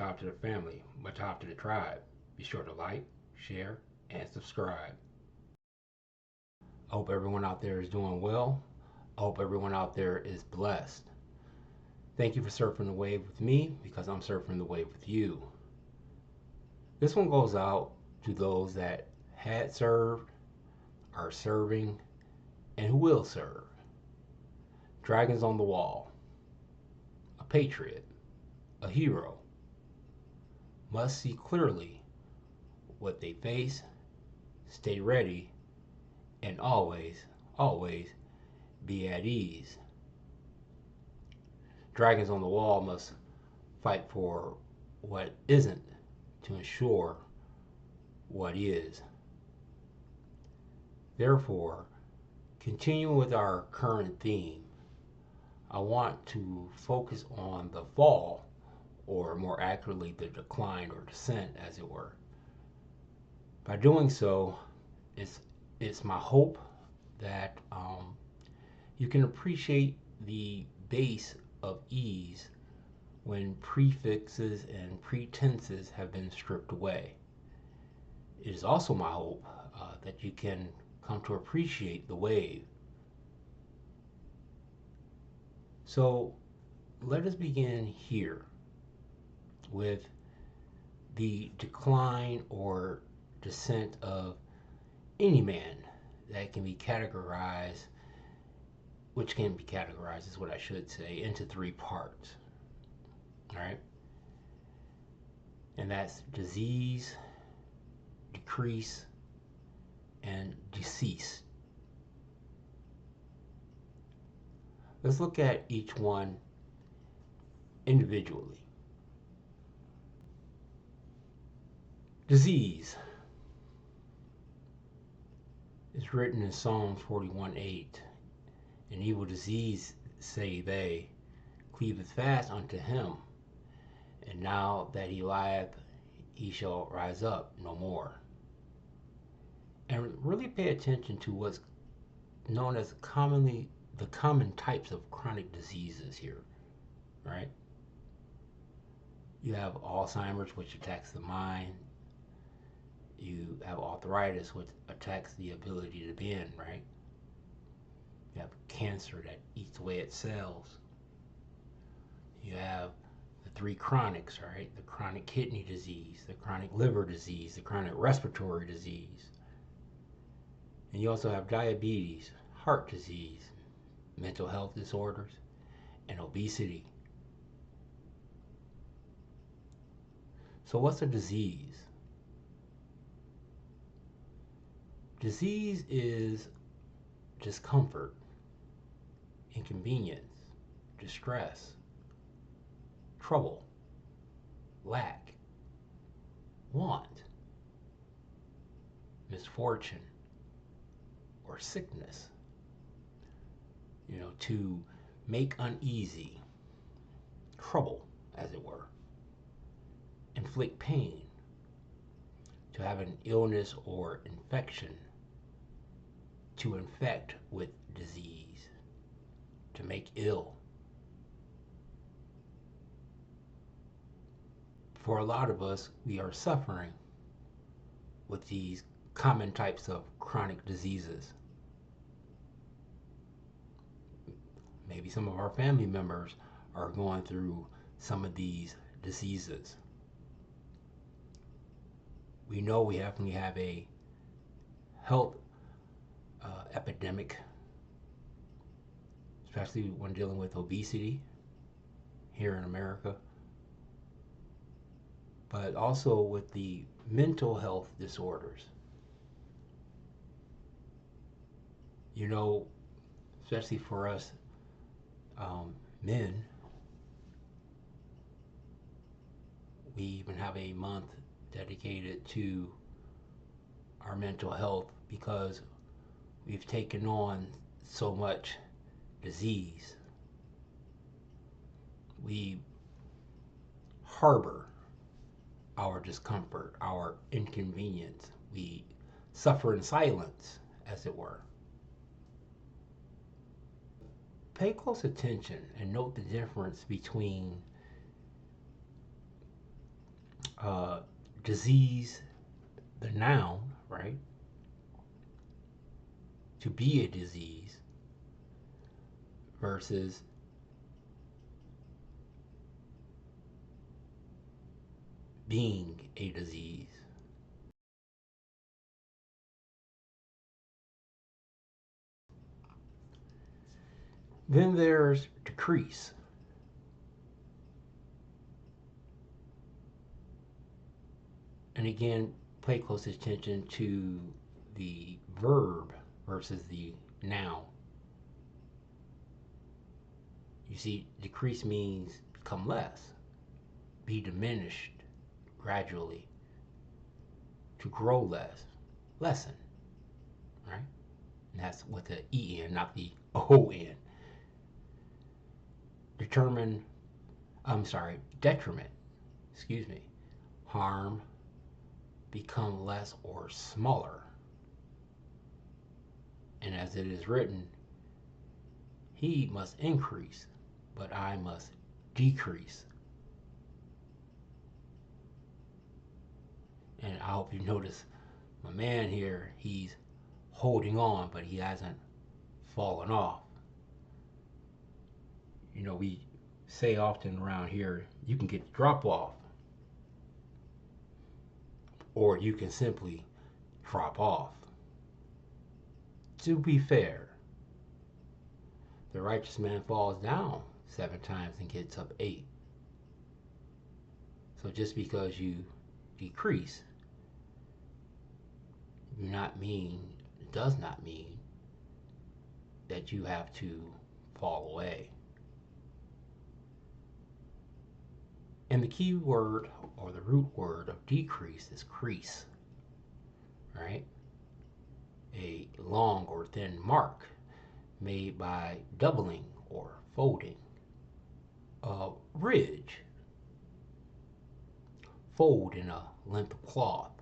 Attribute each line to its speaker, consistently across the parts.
Speaker 1: top to the family, much top to the tribe. Be sure to like, share, and subscribe. I hope everyone out there is doing well. I hope everyone out there is blessed. Thank you for surfing the wave with me because I'm surfing the wave with you. This one goes out to those that had served, are serving, and who will serve. Dragons on the wall. A patriot. A hero. Must see clearly what they face, stay ready, and always, always be at ease. Dragons on the wall must fight for what isn't to ensure what is. Therefore, continuing with our current theme, I want to focus on the fall, or more accurately, the decline or descent, as it were. By doing so, it's my hope that you can appreciate the base of ease when prefixes and pretenses have been stripped away. It is also my hope that you can come to appreciate the wave. So let us begin here with the decline or descent of any man that can be categorized, which can be categorized, is what I should say, into three parts. All right? And that's disease, decrease, and decease. Let's look at each one individually. Disease is written in Psalms 41:8. An evil disease, say they, cleaveth fast unto him, and now that he lieth, he shall rise up no more. And really pay attention to what's known as commonly the common types of chronic diseases here, right? You have Alzheimer's, which attacks the mind. You have arthritis, which attacks the ability to bend, right? You have cancer that eats away at cells. You have the three chronics, right? The chronic kidney disease, the chronic liver disease, the chronic respiratory disease. And you also have diabetes, heart disease, mental health disorders, and obesity. So what's a disease? Disease is discomfort, inconvenience, distress, trouble, lack, want, misfortune, or sickness. To make uneasy, trouble, as it were, inflict pain, to have an illness or infection, to infect with disease, to make ill. For a lot of us, we are suffering with these common types of chronic diseases. Maybe some of our family members are going through some of these diseases. We know we definitely have a health epidemic, especially when dealing with obesity here in America, but also with the mental health disorders. Especially for us men, we even have a month dedicated to our mental health because we've taken on so much disease. We harbor our discomfort, our inconvenience. We suffer in silence, as it were. Pay close attention and note the difference between Disease, the noun, right? To be a disease versus being a disease. Then there's decrease. And again, pay close attention to the verb versus the noun. You see, decrease means become less, be diminished gradually, to grow less, lessen, right? And that's with the EN, not the ON. Detriment, excuse me, harm, become less or smaller. And as it is written, he must increase, but I must decrease. And I hope you notice my man here, he's holding on, but he hasn't fallen off. You know, we say often around here, you can get the drop off, or you can simply drop off. To be fair, the righteous man falls down 7 times and gets up 8. So just because you decrease does not mean that you have to fall away. And the key word or the root word of decrease is crease, right? A long or thin mark made by doubling or folding. A ridge, fold in a length of cloth.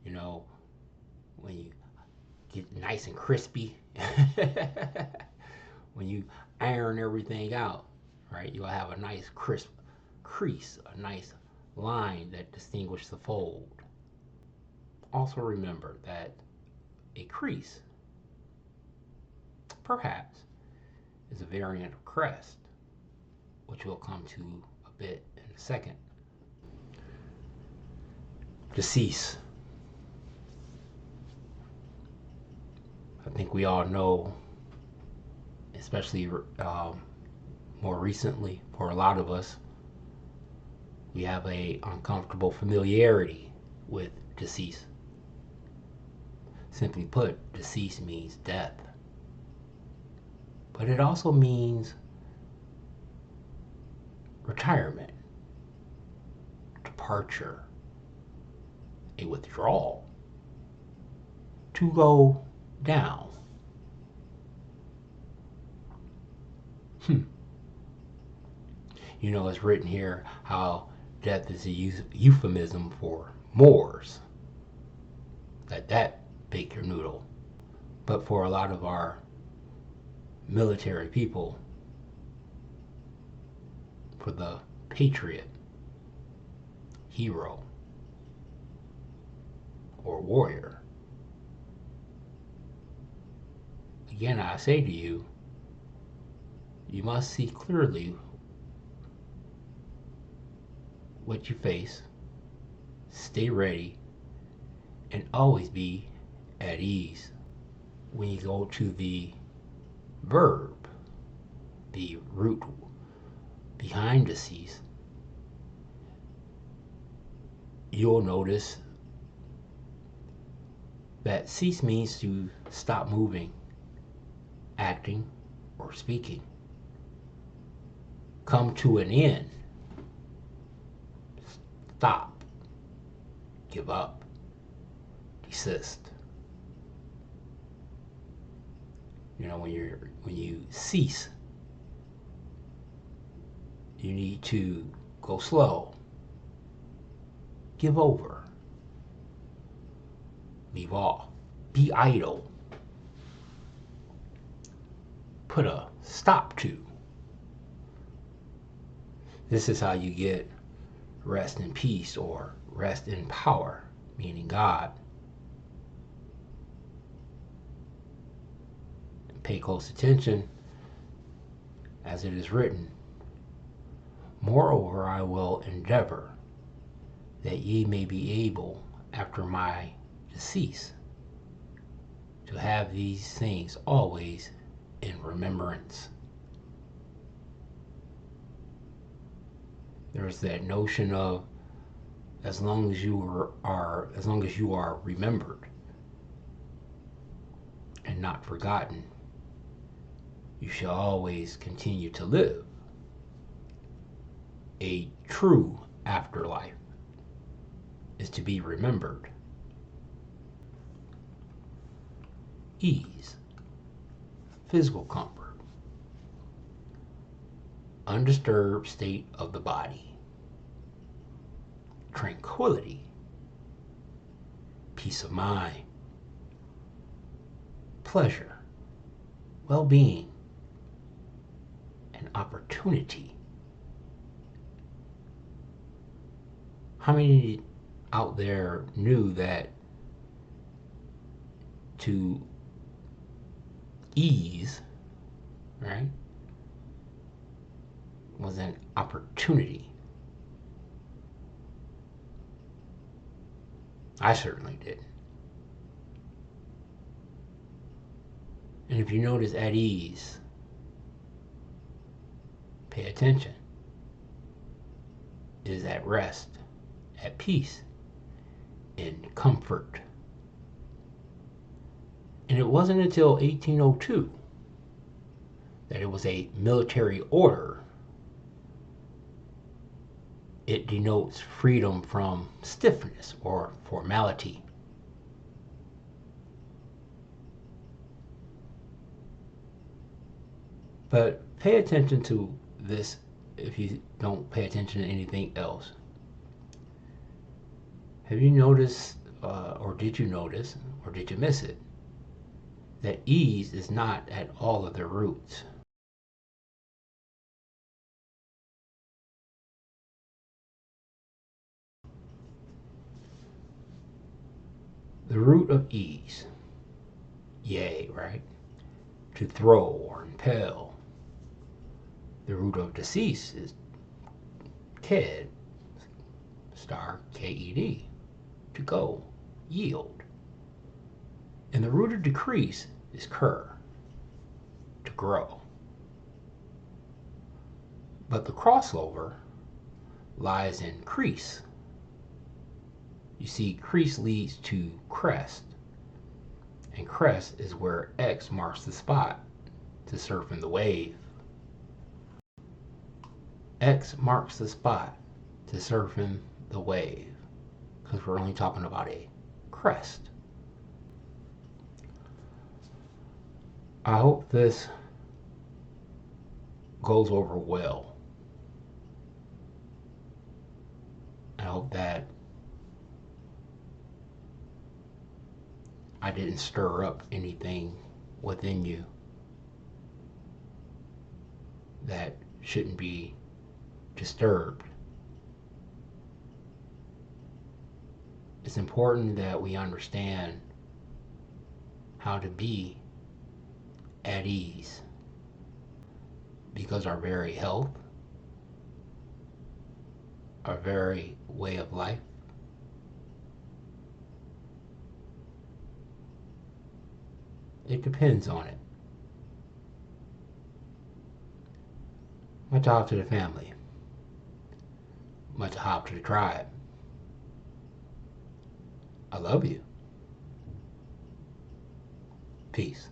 Speaker 1: You know, when you get nice and crispy, when you iron everything out, right, you'll have a nice crisp crease, a nice line that distinguishes the fold. Also remember that a crease, perhaps, is a variant of crest, which we'll come to a bit in a second. Decease. I think we all know, especially more recently for a lot of us, we have a uncomfortable familiarity with decease. Simply put, decease means death. But it also means retirement, departure, a withdrawal, to go down. You know, it's written here how death is a euphemism for Moors. Let that bake your noodle. But for a lot of our military people, for the Patriot, hero, or warrior, again I say to you, you must see clearly what you face, stay ready, and always be at ease. When you go to the verb, the root behind decease, you'll notice that cease means to stop moving, acting, or speaking. Come to an end. Stop. Give up. Desist. You know, when you cease, you need to go slow. Give over. Leave off. Be idle. Put a stop to. This is how you get rest in peace or rest in power, meaning God. Pay close attention as it is written, moreover I will endeavor that ye may be able after my decease to have these things always in remembrance. There's that notion of as long as you are remembered and not forgotten, you shall always continue to live. A true afterlife is to be remembered. Ease, physical comfort, undisturbed state of the body, tranquility, peace of mind, pleasure, well-being, and opportunity. How many out there knew that to ease, right, was an opportunity? I certainly did. And if you notice at ease, pay attention. It is at rest, at peace, in comfort. And it wasn't until 1802 that it was a military order. It denotes freedom from stiffness or formality. But pay attention to this if you don't pay attention to anything else. Have you noticed, or did you notice, or did you miss it, that ease is not at all of their roots? The root of ease, yea, right? To throw or impel. The root of decease is ked, star K-E-D, to go, yield. And the root of decrease is cur, to grow. But the crossover lies in crease. You see, crease leads to crest, and crest is where X marks the spot to surf in the wave. X marks the spot to surf in the wave, because we're only talking about a crest. I hope this goes over well. I hope that I didn't stir up anything within you that shouldn't be disturbed. It's important that we understand how to be at ease, because our very health, our very way of life, it depends on it. Much hop to the family. Much hop to the tribe. I love you. Peace.